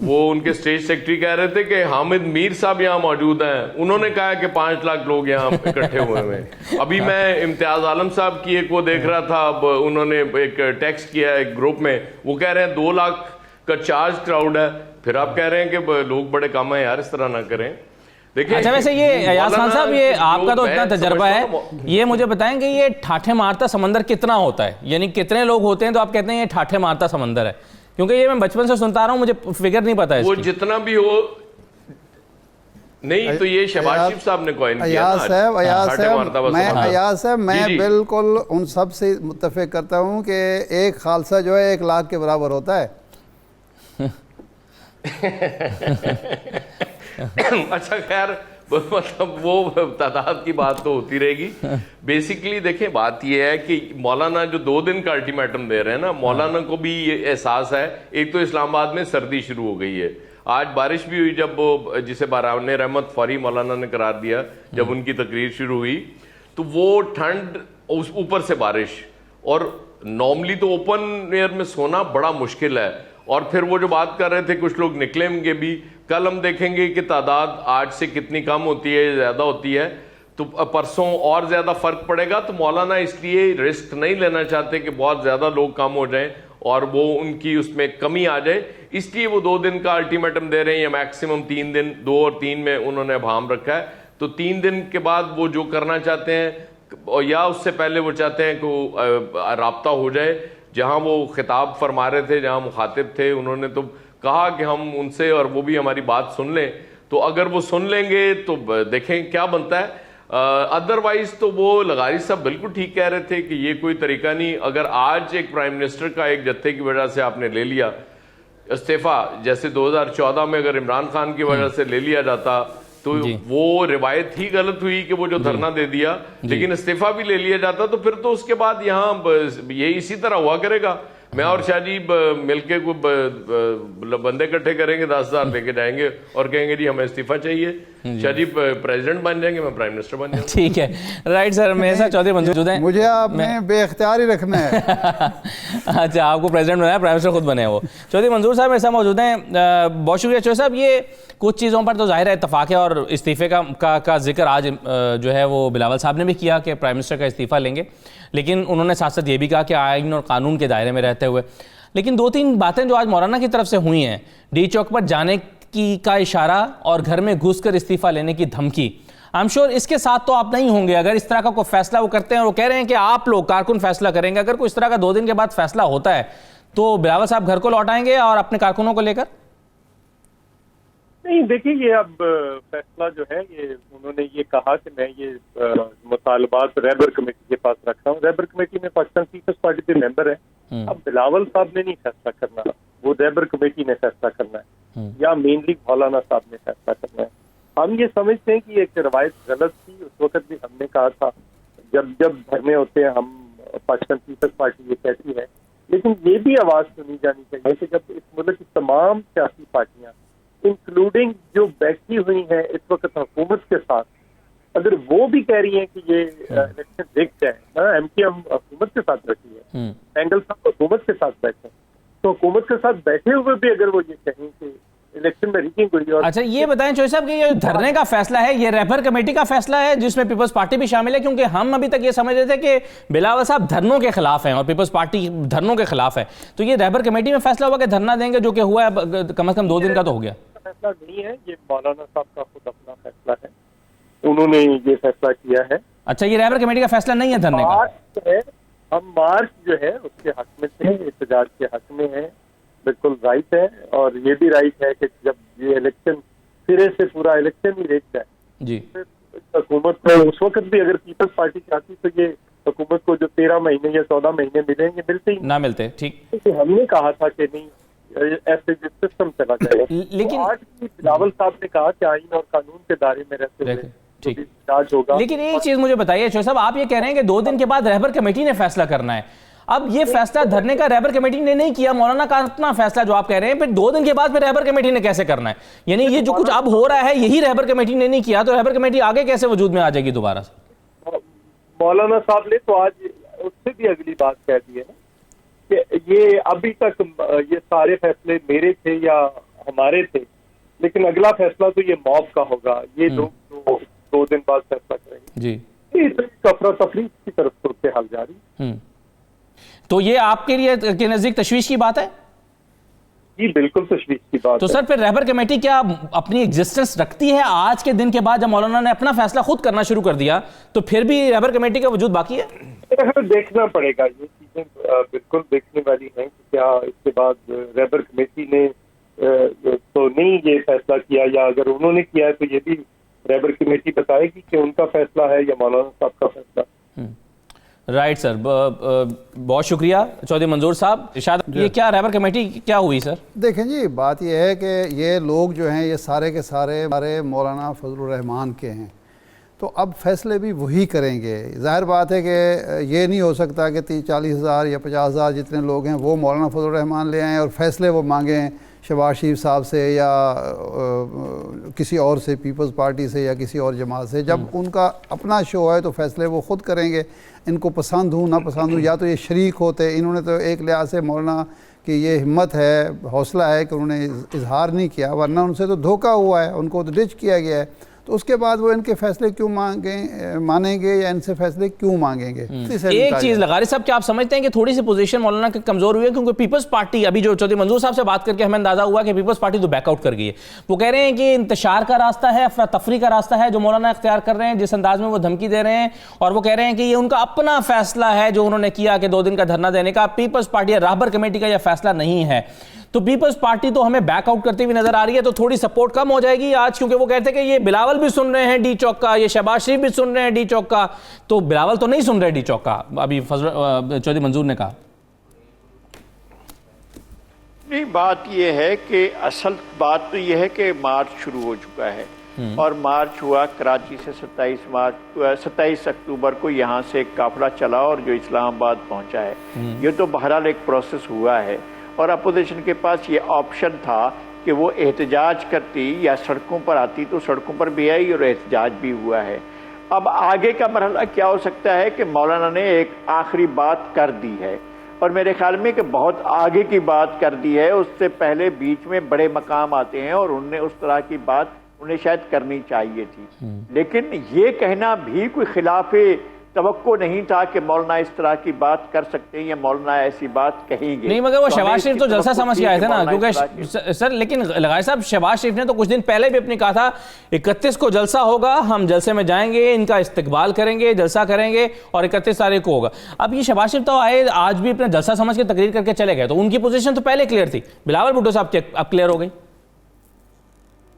وہ ان کے اسٹیج سیکرٹری کہہ رہے تھے کہ حامد میر صاحب یہاں موجود ہیں، انہوں نے کہا کہ 5 لاکھ لوگ یہاں اکٹھے ہوئے ہیں۔ ابھی میں امتیاز عالم صاحب کی ایک وہ دیکھ رہا تھا، اب انہوں نے ایک ٹیکسٹ کیا ہے ایک گروپ میں، وہ کہہ رہے ہیں 2 لاکھ کا چارج کراؤڈ ہے، پھر آپ کہہ رہے ہیں کہ لوگ بڑے کم ہیں، یار اس طرح نہ کریں۔ اچھا ویسے یہ ایاز خان صاحب، یہ آپ کا تو اتنا تجربہ ہے، یہ مجھے بتائیں کہ یہ ٹھاٹھے مارتا سمندر کتنا ہوتا ہے؟ یعنی کتنے لوگ ہوتے ہیں تو آپ کہتے ہیں یہ ٹھاٹھے مارتا سمندر ہے؟ کیونکہ یہ میں بچپن سے سنتا رہا ہوں، مجھے فگر نہیں پتا ہے وہ جتنا بھی ہو نہیں، تو یہ شہباز شریف صاحب نے کوئن کیا نا۔ ایاز صاحب، میں بالکل ان سب سے متفق کرتا ہوں کہ ایک خالصہ جو ہے 1 لاکھ کے برابر ہوتا ہے۔ اچھا خیر، مطلب وہ تعداد کی بات تو ہوتی رہے گی۔ بیسیکلی دیکھیں بات یہ ہے کہ مولانا جو 2 دن کا الٹیمیٹم دے رہے ہیں نا، مولانا کو بھی یہ احساس ہے، ایک تو اسلام آباد میں سردی شروع ہو گئی ہے، آج بارش بھی ہوئی، جب وہ جسے باران رحمت فوری مولانا نے قرار دیا جب ان کی تقریر شروع ہوئی، تو وہ ٹھنڈ اوپر سے بارش، اور نارملی تو اوپن ایئر میں سونا بڑا مشکل ہے۔ اور پھر وہ جو بات کر رہے تھے کچھ لوگ نکلیں گے بھی، کل ہم دیکھیں گے کہ تعداد آج سے کتنی کم ہوتی ہے، زیادہ ہوتی ہے، تو پرسوں اور زیادہ فرق پڑے گا۔ تو مولانا اس لیے رسک نہیں لینا چاہتے کہ بہت زیادہ لوگ کم ہو جائیں اور وہ ان کی اس میں کمی آ جائے، اس لیے وہ 2 دن کا الٹیمیٹم دے رہے ہیں، یا میکسیمم 3 دن، 2 اور 3 میں انہوں نے ابہام رکھا ہے۔ تو 3 دن کے بعد وہ جو کرنا چاہتے ہیں، یا اس سے پہلے وہ چاہتے ہیں کہ رابطہ ہو جائے، جہاں وہ خطاب فرما رہے تھے، جہاں مخاطب تھے، انہوں نے تو کہا کہ ہم ان سے اور وہ بھی ہماری بات سن لیں، تو اگر وہ سن لیں گے تو دیکھیں کیا بنتا ہے۔ ادروائز تو وہ لغاری صاحب بالکل ٹھیک کہہ رہے تھے کہ یہ کوئی طریقہ نہیں۔ اگر آج ایک پرائم منسٹر کا ایک جتھے کی وجہ سے آپ نے لے لیا، استعفا جیسے 2014 میں اگر عمران خان کی وجہ سے لے لیا جاتا تو وہ روایت ہی غلط ہوئی کہ وہ جو دھرنا دے دیا، لیکن استعفا بھی لے لیا جاتا تو پھر تو اس کے بعد یہاں یہ اسی طرح ہوا کرے گا. میں اور شاہ جی مل کے کوئی بندے اکٹھے کریں گے، 10,000 لے کے جائیں گے اور کہیں گے جی ہمیں استعفیٰ چاہیے، شاہ جی پریزیڈنٹ بن جائیں گے، میں پرائم منسٹر بن جاؤں گا. ٹھیک ہے، رائٹ سر. میرے ساتھ چودھری منظور ہیں. مجھے آپ نے بے اختیاری رکھنا ہے. اچھا، آپ کو پریزیڈنٹ بنایا، پرائم منسٹر خود بنے ہیں وہ. چودھری منظور صاحب میرے ساتھ موجود ہیں. بہت شکریہ چودھری صاحب. یہ کچھ چیزوں پر تو ظاہر ہے اتفاق ہے، اور استعفے کا ذکر آج جو ہے وہ بلاول صاحب نے بھی کیا کہ پرائم منسٹر کا استعفیٰ لیں گے، لیکن انہوں نے ساتھ ساتھ یہ بھی کہا کہ آئین اور قانون کے دائرے میں رہتے ہوئے. لیکن 2-3 باتیں جو آج مولانا کی طرف سے ہوئی ہیں، ڈی چوک پر جانے کا اشارہ اور گھر میں گھس کر استعفیٰ لینے کی دھمکی، I'm sure اس کے ساتھ تو آپ نہیں ہوں گے. اگر اس طرح کا کوئی فیصلہ وہ کرتے ہیں اور وہ کہہ رہے ہیں کہ آپ لوگ کارکن فیصلہ کریں گے، اگر کوئی اس طرح کا 2 دن کے بعد فیصلہ ہوتا ہے تو بلاول صاحب گھر کو لوٹائیں گے اور اپنے کارکنوں کو لے کر؟ نہیں، دیکھیے یہ اب فیصلہ جو ہے یہ انہوں نے یہ کہا کہ میں یہ مطالبات رہبر کمیٹی کے پاس رکھ رہا ہوں. رہبر کمیٹی میں پاکستان پیپلز پارٹی کے ممبر ہیں. اب بلاول صاحب نے نہیں فیصلہ کرنا، وہ رہبر کمیٹی نے فیصلہ کرنا ہے، یا مینلی مولانا صاحب نے فیصلہ کرنا ہے. ہم یہ سمجھتے ہیں کہ یہ ایک روایت غلط تھی. اس وقت بھی ہم نے کہا تھا جب دھرنے ہوتے ہیں ہم پاکستان پیپلز پارٹی یہ کہتی ہے، لیکن یہ بھی آواز سنی جانی چاہیے کہ جب اس ملک کی تمام سیاسی پارٹیاں انکلوڈنگ جو بیٹھی ہوئی ہیں اس وقت حکومت کے ساتھ، اگر وہ بھی کہہ رہی ہیں کہ یہ الیکشن ریگ ہے، ایم کی ایم حکومت کے ساتھ بیٹھی ہے، اینگل صاحب حکومت کے ساتھ بیٹھے، تو حکومت کے ساتھ بیٹھے ہوئے بھی اگر وہ یہ کہیں کہ الیکشن میں ریگنگ ہوئی. اور اچھا یہ بتائیں چوہدری صاحب کہ یہ دھرنے کا فیصلہ ہے یہ رہبر کمیٹی کا فیصلہ ہے جس میں پیپلز پارٹی بھی شامل ہے؟ کیونکہ ہم ابھی تک یہ سمجھ رہے تھے کہ بلاول صاحب دھرنوں کے خلاف ہیں اور پیپلز پارٹی دھرنوں کے خلاف ہے، تو یہ رہبر کمیٹی میں فیصلہ ہوا کہ دھرنا دیں گے، جو کہ ہوا ہے کم از کم 2 دن کا تو ہو گیا. فیصلہ نہیں ہے، یہ مولانا صاحب کا خود اپنا فیصلہ ہے، انہوں نے یہ فیصلہ کیا ہے. اچھا، یہ رہبر کمیٹی کا فیصلہ نہیں ہے دھرنے کا؟ ہم مارچ جو ہے اس کے حق میں تھے، احتجاج کے حق میں ہیں، بالکل رائٹ ہے. اور یہ بھی رائٹ ہے کہ جب یہ الیکشن سرے سے پورا الیکشن ہی ریگ جائے جی، حکومت کو اس وقت بھی اگر پیپلز پارٹی چاہتی تو یہ حکومت کو جو 13 مہینے یا 14 مہینے ملیں گے ملتے ہی نہ ملتے. ٹھیک، ہم نے کہا تھا کہ نہیں ایسے سسٹم چلا جائے گا. لیکن آج بھی بلاول صاحب نے کہا کہ آئین اور قانون کے دائرے میں رہتے ہوئے احتجاج ہوگا. لیکن ایک چیز مجھے بتائیے چوہدری صاحب، آپ یہ کہہ رہے ہیں کہ 2 دن کے بعد رہبر کمیٹی نے فیصلہ کرنا ہے. اب یہ فیصلہ دھرنے کا رہبر کمیٹی نے نہیں کیا، مولانا کا اپنا فیصلہ جو آپ کہہ رہے ہیں، پھر 2 دن کے بعد پھر رہبر کمیٹی نے کیسے کرنا ہے؟ یعنی یہ جو کچھ اب ہو رہا ہے یہی رہبر کمیٹی نے نہیں کیا، تو رہبر کمیٹی آگے کیسے وجود میں آ جائے گی دوبارہ سے؟ مولانا صاحب نے تو آج اس سے بھی اگلی بات کہہ دی ہے نا کہ یہ ابھی تک یہ سارے فیصلے میرے تھے یا ہمارے تھے، لیکن اگلا فیصلہ تو یہ موب کا ہوگا، یہ لوگ 2 دن بعد فیصلہ کریں گے. جی، افراتفری کی طرف صورتحال جاری. تو یہ آپ کے لیے کے نزدیک تشویش کی بات ہے؟ جی بالکل تشویش کی بات. تو سر پھر رہبر کمیٹی کیا اپنی ایگزسٹنس رکھتی ہے آج کے دن کے بعد جب مولانا نے اپنا فیصلہ خود کرنا شروع کر دیا، تو پھر بھی رہبر کمیٹی کا وجود باقی ہے؟ دیکھنا پڑے گا، یہ چیزیں بالکل دیکھنے والی ہیں کہ کیا اس کے بعد رہبر کمیٹی نے تو نہیں یہ فیصلہ کیا، یا اگر انہوں نے کیا ہے تو یہ بھی رہبر کمیٹی بتائے گی کہ ان کا فیصلہ ہے یا مولانا صاحب کا فیصلہ. رائٹ سر، بہت شکریہ چودھری منظور صاحب. ارشاد، یہ کیا رہبر کمیٹی کیا ہوئی سر؟ دیکھیں جی، بات یہ ہے کہ یہ لوگ جو ہیں یہ سارے کے سارے مولانا فضل الرحمان کے ہیں، تو اب فیصلے بھی وہی کریں گے. ظاہر بات ہے کہ یہ نہیں ہو سکتا کہ 30-40 یا 50,000 جتنے لوگ ہیں وہ مولانا فضل الرحمان لے آئیں اور فیصلے وہ مانگیں شہباز شریف صاحب سے یا کسی اور سے، پیپلز پارٹی سے یا کسی اور جماعت سے. جب ان کا اپنا شو ہے تو فیصلے وہ خود کریں گے، ان کو پسند ہوں نہ پسند ہوں. یا تو یہ شریک ہوتے، انہوں نے تو ایک لحاظ سے مولانا کی یہ ہمت ہے، حوصلہ ہے کہ انہوں نے اظہار نہیں کیا، ورنہ ان سے تو دھوکہ ہوا ہے، ان کو تو ڈچ کیا گیا ہے. تو اس کے بعد وہ ان کے فیصلے کیوں مانیں گے یا ان سے فیصلے کیوں مانگیں گے؟ ایک چیز لغاری صاحب، کیا آپ سمجھتے ہیں کہ تھوڑی سی پوزیشن مولانا کی کمزور ہوئی ہے؟ کیونکہ پیپلز پارٹی ابھی جو چودھری منظور صاحب سے بات کر کے ہمیں اندازہ ہوا کہ پیپلز پارٹی تو بیک آؤٹ کر گئی ہے. وہ کہہ رہے ہیں کہ انتشار کا راستہ ہے، افراتفری کا راستہ ہے جو مولانا اختیار کر رہے ہیں، جس انداز میں وہ دھمکی دے رہے ہیں، اور وہ کہہ رہے ہیں کہ یہ ان کا اپنا فیصلہ ہے جو انہوں نے کیا کہ 2 دن کا دھرنا دینے کا. پیپلز پارٹی یا رہبر کمیٹی کا یہ فیصلہ نہیں ہے. تو پیپلز پارٹی تو ہمیں بیک آؤٹ کرتی ہوئی نظر آ رہی ہے، تو تھوڑی سپورٹ کم ہو جائے گی آج، کیونکہ وہ کہتے ہیں کہ یہ بلاول بھی سن رہے ہیں ڈی چوک کا، یہ شہباز شریف بھی سن رہے ہیں ڈی چوک کا، تو بلاول تو نہیں سن رہے ڈی چوک کا. ابھی چودھری منظور نے کہا نہیں، بات یہ ہے کہ اصل بات تو یہ ہے کہ مارچ شروع ہو چکا ہے اور مارچ ہوا کراچی سے 27 اکتوبر کو یہاں سے ایک قافلہ چلا اور جو اسلام آباد پہنچا ہے. یہ تو بہرحال ایک پروسیس ہوا ہے اور اپوزیشن کے پاس یہ آپشن تھا کہ وہ احتجاج کرتی یا سڑکوں پر آتی، تو سڑکوں پر بھی آئی اور احتجاج بھی ہوا ہے. اب آگے کا مرحلہ کیا ہو سکتا ہے کہ مولانا نے ایک آخری بات کر دی ہے اور میرے خیال میں کہ بہت آگے کی بات کر دی ہے. اس سے پہلے بیچ میں بڑے مقام آتے ہیں اور انہوں نے اس طرح کی بات انہیں شاید کرنی چاہیے تھی، لیکن یہ کہنا بھی کوئی خلاف توقع نہیں تھا کہ مولانا اس طرح کی بات کر سکتے ہیں یا مولانا ایسی بات کہیں گے. نہیں، مگر وہ شہباز شریف تو جلسہ سمجھ کے آئے تھے نا، کیونکہ سر لیکن لغاری صاحب شہباز شریف نے تو کچھ دن پہلے بھی اپنے کہا تھا 31 کو جلسہ ہوگا، ہم جلسے میں جائیں گے، ان کا استقبال کریں گے، جلسہ کریں گے اور 31 تاریخ کو ہوگا. اب یہ شہباز شریف تو آئے، آج بھی اپنا جلسہ سمجھ کے تقریر کر کے چلے گئے، تو ان کی پوزیشن تو پہلے کلیئر تھی. بلاول بھٹو صاحب اب کلیئر ہو گئی.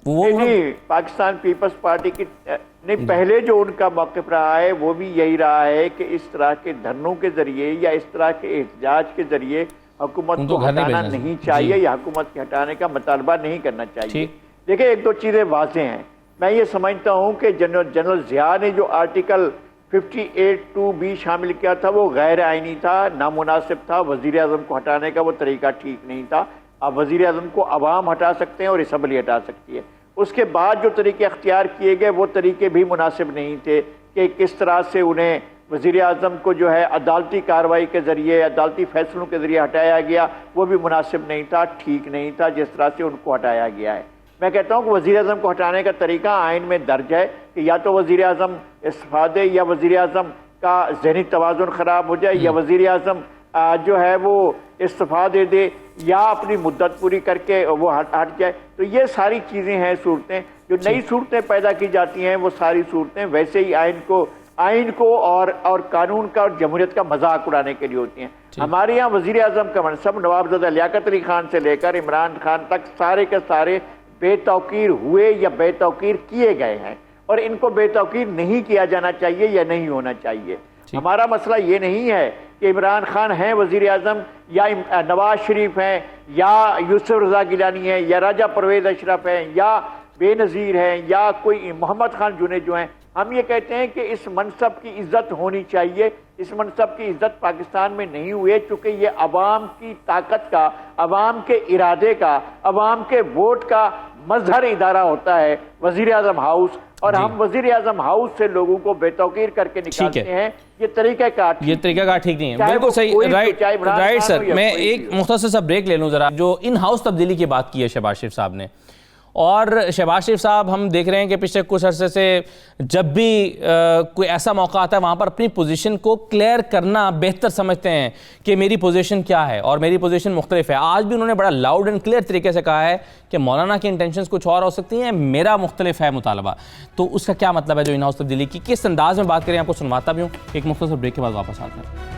نہیں، پاکستان پیپلز پارٹی کی نہیں، پہلے جو ان کا موقف رہا ہے وہ بھی یہی رہا ہے کہ اس طرح کے دھرنوں کے ذریعے یا اس طرح کے احتجاج کے ذریعے حکومت کو ہٹانا نہیں چاہیے یا حکومت کے ہٹانے کا مطالبہ نہیں کرنا چاہیے. دیکھیں، ایک دو چیزیں واضح ہیں. میں یہ سمجھتا ہوں کہ جنرل ضیاء نے جو آرٹیکل 58(2)B شامل کیا تھا وہ غیر آئینی تھا، نامناسب تھا. وزیر اعظم کو ہٹانے کا وہ طریقہ ٹھیک نہیں تھا. اب وزیر اعظم کو عوام ہٹا سکتے ہیں اور اسمبلی ہٹا سکتی ہے. اس کے بعد جو طریقے اختیار کیے گئے وہ طریقے بھی مناسب نہیں تھے کہ کس طرح سے انہیں وزیر اعظم کو جو ہے عدالتی کارروائی کے ذریعے، عدالتی فیصلوں کے ذریعے ہٹایا گیا، وہ بھی مناسب نہیں تھا، ٹھیک نہیں تھا جس طرح سے ان کو ہٹایا گیا ہے. میں کہتا ہوں کہ وزیر اعظم کو ہٹانے کا طریقہ آئین میں درج ہے کہ یا تو وزیر اعظم استعفا دے یا وزیر اعظم کا ذہنی توازن خراب ہو جائے یا وزیر اعظم جو ہے وہ استعفا دے دے یا اپنی مدت پوری کر کے وہ ہٹ جائے. تو یہ ساری چیزیں ہیں، صورتیں جو نئی صورتیں پیدا کی جاتی ہیں، وہ ساری صورتیں ویسے ہی آئین کو اور قانون کا اور جمہوریت کا مذاق اڑانے کے لیے ہوتی ہیں. ہمارے یہاں وزیر اعظم کا منصب نوابزادہ لیاقت علی خان سے لے کر عمران خان تک سارے کے سارے بے توقیر ہوئے یا بے توقیر کیے گئے ہیں اور ان کو بے توقیر نہیں کیا جانا چاہیے یا نہیں ہونا چاہیے. ہمارا مسئلہ یہ نہیں ہے کہ عمران خان ہیں وزیر اعظم یا نواز شریف ہیں یا یوسف رضا گیلانی ہیں یا راجہ پرویز اشرف ہیں یا بے نظیر ہیں یا کوئی محمد خان جنید جو ہیں. ہم یہ کہتے ہیں کہ اس منصب کی عزت ہونی چاہیے. اس منصب کی عزت پاکستان میں نہیں ہوئی چونکہ یہ عوام کی طاقت کا، عوام کے ارادے کا، عوام کے ووٹ کا مظہر ادارہ ہوتا ہے وزیر اعظم ہاؤس، اور ہم وزیر اعظم ہاؤس سے لوگوں کو بے توقیر کر کے نکالتے ہیں. یہ طریقہ کار ٹھیک نہیں ہے. بالکل صحیح، رائٹ سر. میں ایک مختصر سا بریک لے لوں ذرا. جو ان ہاؤس تبدیلی کی بات کی ہے شہباز شریف صاحب نے، اور شہباز شریف صاحب ہم دیکھ رہے ہیں کہ پچھلے کچھ عرصے سے جب بھی کوئی ایسا موقع آتا ہے وہاں پر اپنی پوزیشن کو کلیئر کرنا بہتر سمجھتے ہیں کہ میری پوزیشن کیا ہے اور میری پوزیشن مختلف ہے. آج بھی انہوں نے بڑا لاؤڈ اینڈ کلیئر طریقے سے کہا ہے کہ مولانا کی انٹینشنز کچھ اور ہو سکتی ہیں، میرا مختلف ہے مطالبہ. تو اس کا کیا مطلب ہے جو ان ہاؤس تبدیلی کی، کس انداز میں بات کریں آپ کو سنواتا بھی ہوں. ایک مختصر بریک کے بعد واپس آتے ہیں.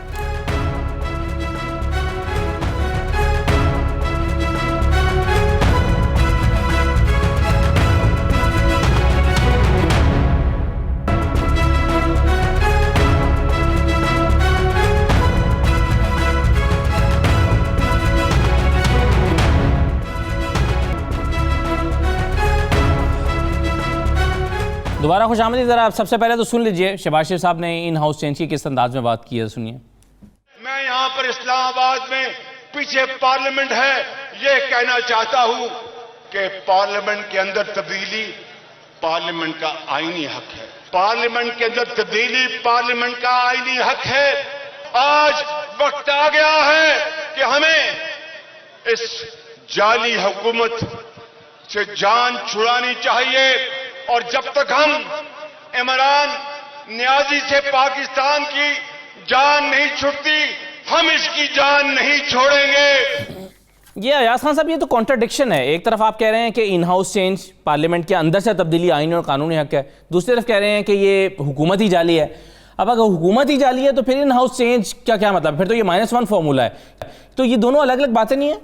دوبارہ خوش آمدید. ذرا سب سے پہلے تو سن لیجئے شہباز شریف صاحب نے ان ہاؤس چینج کی کس انداز میں بات کی ہے، سنیے. میں یہاں پر اسلام آباد میں پیچھے پارلیمنٹ ہے یہ کہنا چاہتا ہوں کہ پارلیمنٹ کے اندر تبدیلی پارلیمنٹ کا آئینی حق ہے. پارلیمنٹ کے اندر تبدیلی پارلیمنٹ کا آئینی حق ہے. آج وقت آ گیا ہے کہ ہمیں اس جعلی حکومت سے جان چھڑانی چاہیے، اور جب تک ہم عمران نیازی سے پاکستان کی جان نہیں چھٹتی ہم اس کی جان نہیں چھوڑیں گے. یہ ایاز خان صاحب، یہ تو کانٹرڈکشن ہے. ایک طرف آپ کہہ رہے ہیں کہ ان ہاؤس چینج پارلیمنٹ کے اندر سے تبدیلی آئینی اور قانونی حق ہے، دوسری طرف کہہ رہے ہیں کہ یہ حکومت ہی جعلی ہے. اب اگر حکومت ہی جعلی ہے تو پھر ان ہاؤس چینج کا کیا مطلب؟ پھر تو یہ -1 فارمولہ ہے. تو یہ دونوں الگ الگ باتیں نہیں ہیں؟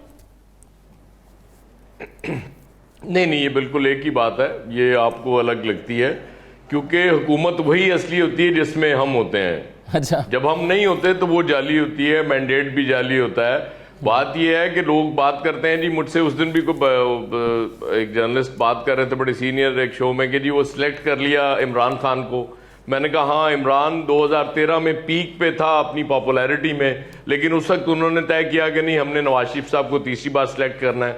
نہیں، یہ بالکل ایک ہی بات ہے. یہ آپ کو الگ لگتی ہے کیونکہ حکومت وہی اصلی ہوتی ہے جس میں ہم ہوتے ہیں. اچھا، جب ہم نہیں ہوتے تو وہ جعلی ہوتی ہے، مینڈیٹ بھی جعلی ہوتا ہے. بات یہ ہے کہ لوگ بات کرتے ہیں جی، مجھ سے اس دن بھی ایک جرنلسٹ بات کر رہے تھے بڑے سینئر ایک شو میں کہ جی وہ سلیکٹ کر لیا عمران خان کو. میں نے کہا ہاں عمران 2013 میں پیک پہ تھا اپنی پاپولیرٹی میں، لیکن اس وقت انہوں نے طے کیا کہ نہیں ہم نے نواز شریف صاحب کو تیسری بار سلیکٹ کرنا ہے،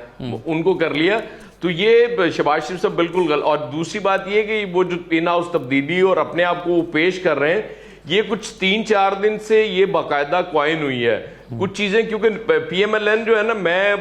ان کو کر لیا. تو یہ شہباز شریف صاحب بالکل غلط. اور دوسری بات یہ کہ وہ جو ان ہاؤس تبدیلی اور اپنے آپ کو پیش کر رہے ہیں، یہ کچھ 3-4 دن سے یہ باقاعدہ کوائن ہوئی ہے کچھ چیزیں، کیونکہ پی ایم ایل این جو ہے نا، میں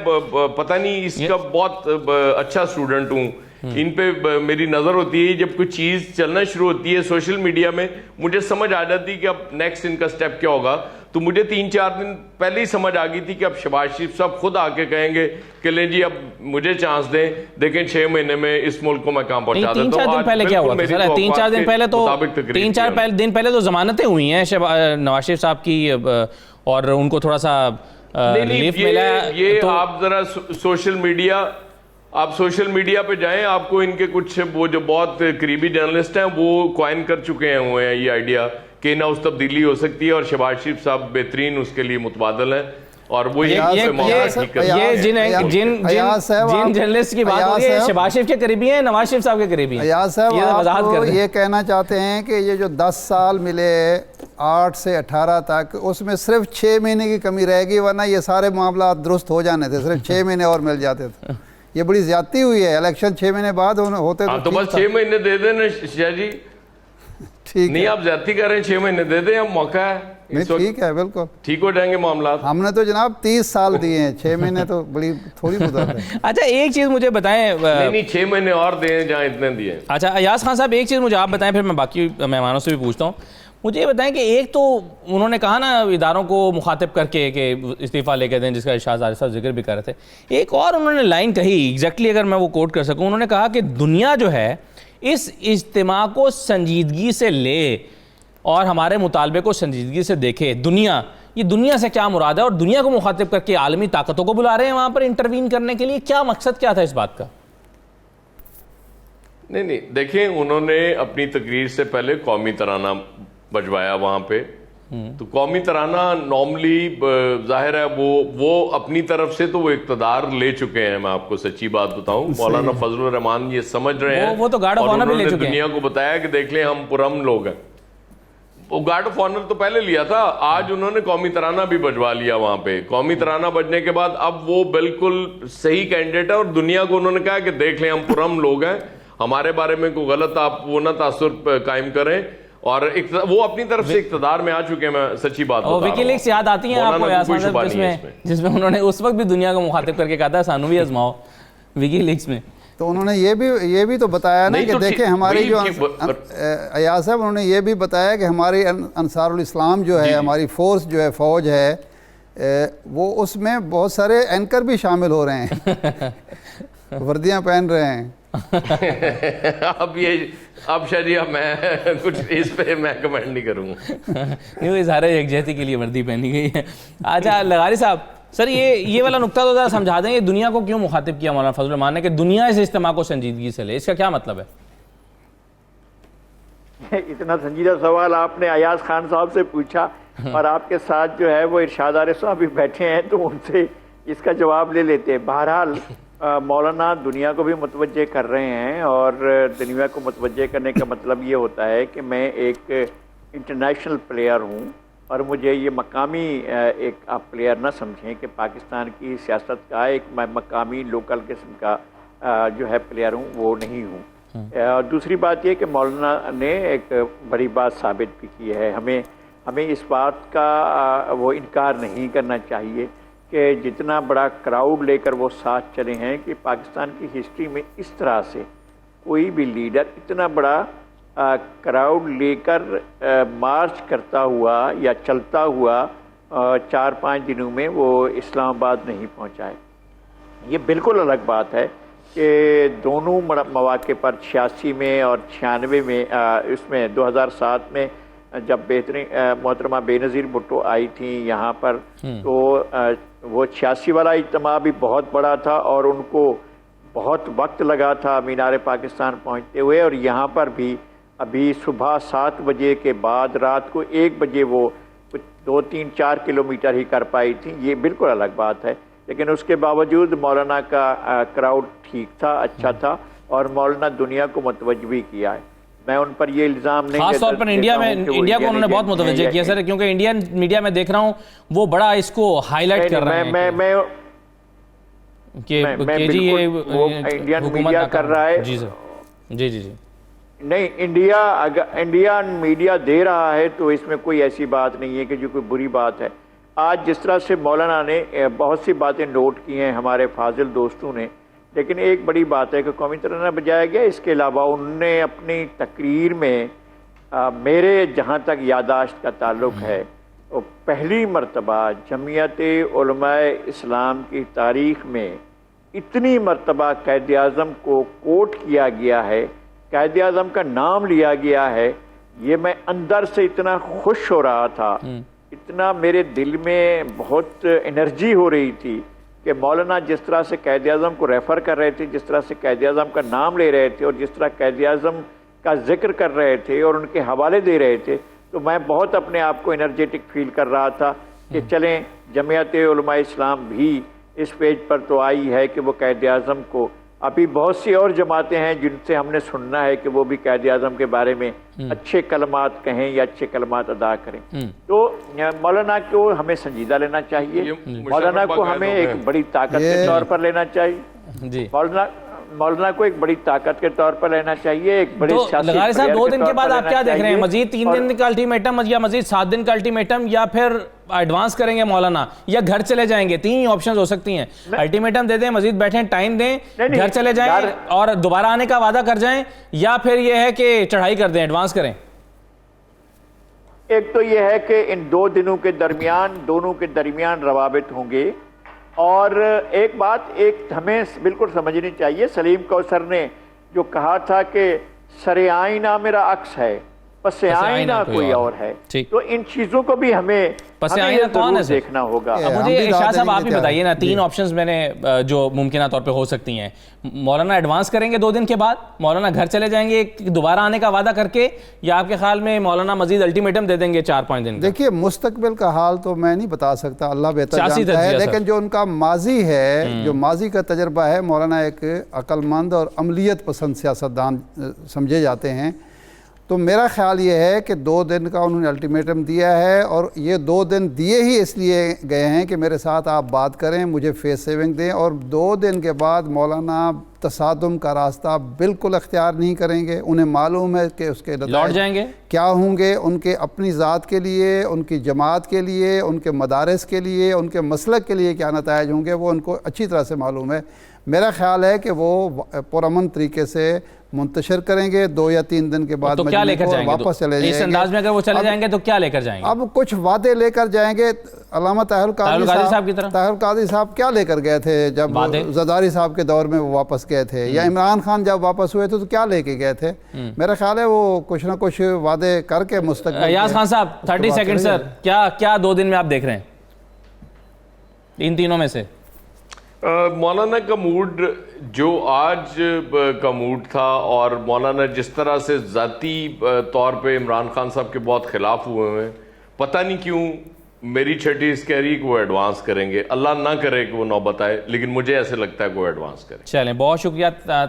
پتہ نہیں اس کا بہت اچھا اسٹوڈنٹ ہوں، ان پہ میری نظر ہوتی ہے. جب کوئی چیز چلنا شروع ہوتی ہے سوشل میڈیا میں، مجھے سمجھ آ جاتی کہ اب نیکسٹ ان کا سٹیپ کیا ہوگا. تو مجھے 3-4 دن پہلے ہی سمجھ آ گئی تھی کہ اب شہباز شریف صاحب خود آ کے کہیں گے کہ لیں جی اب مجھے چانس دیں، دیکھیں 6 مہینے میں اس ملک کو میں کام پہنچا دیتا ہوں. 3-4 دن پہلے کیا ہوا تھا سر؟ 3-4 دن پہلے تو 3-4 دن پہلے تو ضمانتیں ہوئی ہیں نواز شریف صاحب کی، اور ان کو تھوڑا سا ریلیف ملا ہے. یہ آپ ذرا سوشل میڈیا پہ جائیں، آپ کو ان کے کچھ وہ جو بہت قریبی جرنلسٹ ہیں وہ کوائن کر چکے ہیں یہ آئیڈیا کہ نہ اس تبدیلی ہو سکتی ہے، اور شہباز شریف صاحب بہترین اس کے لیے متبادل ہیں. اور وہ یہ جن جرنلسٹ کی بات ہو رہی ہے شہباز شریف کے قریبی ہیں، نواز شریف صاحب کے قریبی ہیں. ایاز صاحب آپ یہ کہنا چاہتے ہیں کہ یہ جو 10 سال ملے 8 سے 18 تک، اس میں صرف 6 مہینے کی کمی رہے گی، ورنہ یہ سارے معاملات درست ہو جانے تھے، صرف 6 مہینے اور مل جاتے تھے. یہ بڑی زیادتی ہوئی ہے. الیکشن 6 مہینے بعد ہوتے تو بس 6 مہینے دے دیں نا شاہ جی. ٹھیک نہیں، آپ زیادتی کر رہے ہیں، 6 مہینے دے دیں، اب موقع ہے. ٹھیک ہے، بالکل ٹھیک ہو جائیں گے معاملات. ہم نے تو جناب 30 سال دیے ہیں، 6 مہینے تو بڑی تھوڑی مدت ہے. اچھا ایک چیز مجھے بتائیں. نہیں 6 مہینے اور دیں جہاں اتنے دیے. اچھا ایاز خان صاحب ایک چیز مجھے آپ بتائیں، پھر میں باقی مہمانوں سے بھی پوچھتا ہوں. مجھے یہ بتائیں کہ ایک تو انہوں نے کہا نا اداروں کو مخاطب کر کے کہ استعفیٰ لے کے دیں، جس کا ارشاد عارف صاحب ذکر بھی کر رہے تھے. ایک اور انہوں نے لائن کہی ایگزیکٹلی، اگر میں وہ کوٹ کر سکوں، انہوں نے کہا کہ دنیا جو ہے اس اجتماع کو سنجیدگی سے لے اور ہمارے مطالبے کو سنجیدگی سے دیکھے. یہ دنیا سے کیا مراد ہے، اور دنیا کو مخاطب کر کے عالمی طاقتوں کو بلا رہے ہیں وہاں پر انٹروین کرنے کے لیے، کیا مقصد کیا تھا اس بات کا؟ نہیں دیکھیں، انہوں نے اپنی تقریر سے پہلے قومی ترانہ بجوایا وہاں پہ. تو قومی ترانہ نارملی ظاہر ہے وہ اپنی طرف سے تو وہ اقتدار لے چکے ہیں. میں آپ کو سچی بات بتاؤں، مولانا فضل الرحمان یہ سمجھ رہے ہیں، وہ تو گارڈ آف آنر بھی لے چکے ہیں. دنیا کو بتایا کہ دیکھ لیں ہم پرامن لوگ ہیں. وہ گارڈ آف آنر تو پہلے لیا تھا، آج انہوں نے قومی ترانہ بھی بجوا لیا وہاں پہ. قومی ترانہ بجنے کے بعد اب وہ بالکل صحیح کینڈیڈیٹ ہے، اور دنیا کو انہوں نے کہا کہ دیکھ لیں ہم پرامن لوگ ہیں، ہمارے بارے میں کوئی غلط آپ وہ نہ تاثر قائم کریں. اور وہ اپنی طرف سے اقتدار میں آ چکے ہیں. میں سچی بات بتا رہا ہوں. وکی لیکس یاد آتی ہیں آپ کو جس میں انہوں نے اس وقت بھی دنیا کو مخاطب کر کے کہا تھا سانو بھی آزماؤ وکی لیکس میں. تو انہوں نے یہ بھی تو بتایا نا کہ دیکھیں ہماری جو ایاز صاحب، انہوں نے یہ بھی بتایا کہ ہماری انصار الاسلام جو ہے، ہماری فورس جو ہے، فوج ہے، وہ اس میں بہت سارے اینکر بھی شامل ہو رہے ہیں، وردیاں پہن رہے ہیں. اب شاہ جی میں کچھ اس پہ میں کمنٹ نہیں کروں گا. یہ اظہار یکجہتی کے لیے وردی پہنی گئی ہے. اچھا لغاری صاحب، سر یہ والا نقطہ تو ذرا سمجھا دیں، یہ دنیا کو کیوں مخاطب کیا مولانا فضل الرحمان نے کہ دنیا اس اجتماع کو سنجیدگی سے لے، اس کا کیا مطلب ہے؟ اتنا سنجیدہ سوال آپ نے ایاز خان صاحب سے پوچھا، اور آپ کے ساتھ جو ہے وہ ارشاد عارف صاحب بھی بیٹھے ہیں، تو ان سے اس کا جواب لے لیتے ہیں. بہرحال مولانا دنیا کو بھی متوجہ کر رہے ہیں، اور دنیا کو متوجہ کرنے کا مطلب یہ ہوتا ہے کہ میں ایک انٹرنیشنل پلیئر ہوں، اور مجھے یہ مقامی ایک آپ پلیئر نہ سمجھیں کہ پاکستان کی سیاست کا ایک میں مقامی لوکل قسم کا جو ہے پلیئر ہوں، وہ نہیں ہوں. دوسری بات یہ کہ مولانا نے ایک بڑی بات ثابت بھی کی ہے. ہمیں اس بات کا وہ انکار نہیں کرنا چاہیے کہ جتنا بڑا کراؤڈ لے کر وہ ساتھ چلے ہیں، کہ پاکستان کی ہسٹری میں اس طرح سے کوئی بھی لیڈر اتنا بڑا کراؤڈ لے کر مارچ کرتا ہوا یا چلتا ہوا 4-5 دنوں میں وہ اسلام آباد نہیں پہنچا ہے. یہ بالکل الگ بات ہے کہ دونوں مواقع پر 86 میں اور 96 میں، اس میں 2007 میں جب بہترین محترمہ بے نظیر بھٹو آئی تھیں یہاں پر، تو وہ 86 والا اجتماع بھی بہت بڑا تھا، اور ان کو بہت وقت لگا تھا مینار پاکستان پہنچتے ہوئے. اور یہاں پر بھی ابھی صبح 7 بجے کے بعد رات کو 1 بجے وہ کچھ 2, 3, 4 کلومیٹر ہی کر پائی تھیں، یہ بالکل الگ بات ہے، لیکن اس کے باوجود مولانا کا کراؤڈ ٹھیک تھا، اچھا تھا، اور مولانا دنیا کو متوجہ بھی کیا ہے۔ میں ان پر یہ الزام نہیں خاص طور پر انڈیا کو انہوں نے بہت متوجہ کیا سر، کیونکہ انڈین میڈیا میں دیکھ رہا ہوں وہ بڑا اس کو ہائی لائٹ کر رہے ہیں کہ جی یہ انڈین میڈیا کر رہا ہے، جی سر، جی جی جی نہیں، انڈیا میڈیا دے رہا ہے تو اس میں کوئی ایسی بات نہیں ہے کہ جو کوئی بری بات ہے۔ آج جس طرح سے مولانا نے بہت سی باتیں نوٹ کی ہیں ہمارے فاضل دوستوں نے، لیکن ایک بڑی بات ہے کہ قومی ترانہ بجایا گیا، اس کے علاوہ انہوں نے اپنی تقریر میں میرے جہاں تک یادداشت کا تعلق ہے، پہلی مرتبہ جمعیت علماء اسلام کی تاریخ میں اتنی مرتبہ قائد اعظم کو کوٹ کیا گیا ہے، قائد اعظم کا نام لیا گیا ہے، یہ میں اندر سے اتنا خوش ہو رہا تھا، اتنا میرے دل میں بہت انرجی ہو رہی تھی کہ مولانا جس طرح سے قائد اعظم کو ریفر کر رہے تھے، جس طرح سے قائد اعظم کا نام لے رہے تھے، اور جس طرح قائد اعظم کا ذکر کر رہے تھے اور ان کے حوالے دے رہے تھے، تو میں بہت اپنے آپ کو انرجیٹک فیل کر رہا تھا کہ چلیں جمعیت علماء اسلام بھی اس پیج پر تو آئی ہے کہ وہ قائد اعظم کو، ابھی بہت سی اور جماعتیں ہیں جن سے ہم نے سننا ہے کہ وہ بھی قائد اعظم کے بارے میں اچھے کلمات کہیں یا اچھے کلمات ادا کریں، تو مولانا کو ہمیں سنجیدہ لینا چاہیے، مولانا کو ہمیں ایک بڑی طاقت کے طور پر لینا چاہیے، مولانا کو ایک بڑی طاقت کے طور پر لینا چاہیے، ایک بڑی سیاسی لغاری صاحب 2 دن کے بعد آپ کیا دیکھ رہے ہیں؟ مزید 3 دن کا الٹیمیٹم یا مزید 7 دن کا الٹیمیٹم، یا پھر ایڈوانس کریں گے مولانا، یا گھر چلے جائیں گے؟ 3 ہی آپشنز ہو سکتی ہیں، الٹیمیٹم دے دیں، مزید بیٹھیں، ٹائم دیں، گھر چلے جائیں اور دوبارہ آنے کا وعدہ کر جائیں، یا پھر یہ ہے کہ چڑھائی کر دیں، ایڈوانس کریں؟ ایک تو یہ ہے کہ ان 2 دنوں کے درمیان دونوں کے درمیان روابط ہوں گے، اور ایک بات ہمیں بالکل سمجھنی چاہیے، سلیم کوثر نے جو کہا تھا کہ سر آئینہ میرا عکس ہے، پس آئینہ کوئی اور ہے، تو ان چیزوں کو بھی ہمیں ضرور دیکھنا ہوگا۔ مجھے ارشاد صاحب آپ بھی بتائیے نا، 3 آپشنز میں نے جو ممکنہ طور پہ ہو سکتی ہیں، مولانا ایڈوانس کریں گے 2 دن کے بعد، مولانا گھر چلے جائیں گے دوبارہ آنے کا وعدہ کر کے، یا آپ کے خیال میں مولانا مزید الٹیمیٹم دے دیں گے 4-5 دن؟ دیکھیے مستقبل کا حال تو میں نہیں بتا سکتا، اللہ بہتر جانتا ہے، لیکن جو ان کا ماضی ہے، جو ماضی کا تجربہ ہے، مولانا ایک عقل مند اور عملیت پسند سیاستدان سمجھے جاتے ہیں، تو میرا خیال یہ ہے کہ 2 دن کا انہوں نے الٹیمیٹم دیا ہے، اور یہ 2 دن دیے ہی اس لیے گئے ہیں کہ میرے ساتھ آپ بات کریں، مجھے فیس سیونگ دیں، اور 2 دن کے بعد مولانا تصادم کا راستہ بالکل اختیار نہیں کریں گے، انہیں معلوم ہے کہ اس کے لوٹ جائیں گے کیا ہوں گے، ان کے اپنی ذات کے لیے، ان کی جماعت کے لیے، ان کے مدارس کے لیے، ان کے مسلک کے لیے کیا نتائج ہوں گے، وہ ان کو اچھی طرح سے معلوم ہے۔ میرا خیال ہے کہ وہ پرامن طریقے سے منتشر کریں گے، 2 یا 3 دن کے بعد تو کیا لے کر جائیں گے؟ واپس چلے جائیں گے۔ اس انداز میں اگر وہ چلے جائیں گے تو کیا لے کر جائیں گے؟ اب کچھ وعدے لے کر جائیں گے، علامہ طاہر القادری صاحب کیا لے کر گئے تھے جب زرداری صاحب کے دور میں وہ واپس گئے تھے، یا عمران خان جب واپس ہوئے تھے تو کیا لے کے گئے تھے؟ میرا خیال ہے وہ کچھ نہ کچھ وعدے کر کے مستقبل۔ ایاز خان صاحب 30 سیکنڈ سر، کیا 2 دن میں آپ دیکھ رہے ہیں ان تینوں میں سے؟ مولانا کا موڈ جو آج کا موڈ تھا، اور مولانا جس طرح سے ذاتی طور پہ عمران خان صاحب کے بہت خلاف ہوئے ہیں، پتہ نہیں کیوں میری چھٹی اس کہہ رہی کہ وہ ایڈوانس کریں گے، اللہ نہ کرے کہ وہ نوبت آئے، لیکن مجھے ایسے لگتا ہے کہ وہ ایڈوانس کریں۔ چلیں، بہت شکریہ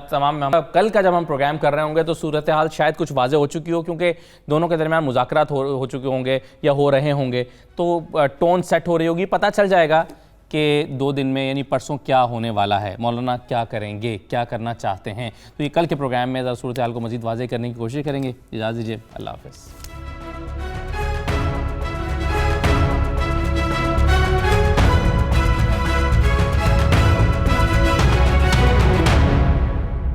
تمام۔ کل کا جب ہم پروگرام کر رہے ہوں گے تو صورتحال شاید کچھ واضح ہو چکی ہو، کیونکہ دونوں کے درمیان مذاکرات ہو چکے ہوں گے یا ہو رہے ہوں گے، تو ٹون سیٹ ہو رہی ہوگی، پتہ چل جائے گا کہ 2 دن میں یعنی پرسوں کیا ہونے والا ہے، مولانا کیا کریں گے، کیا کرنا چاہتے ہیں۔ تو یہ کل کے پروگرام میں صورتحال کو مزید واضح کرنے کی کوشش کریں گے۔ اجازت دیجیے، اللہ حافظ۔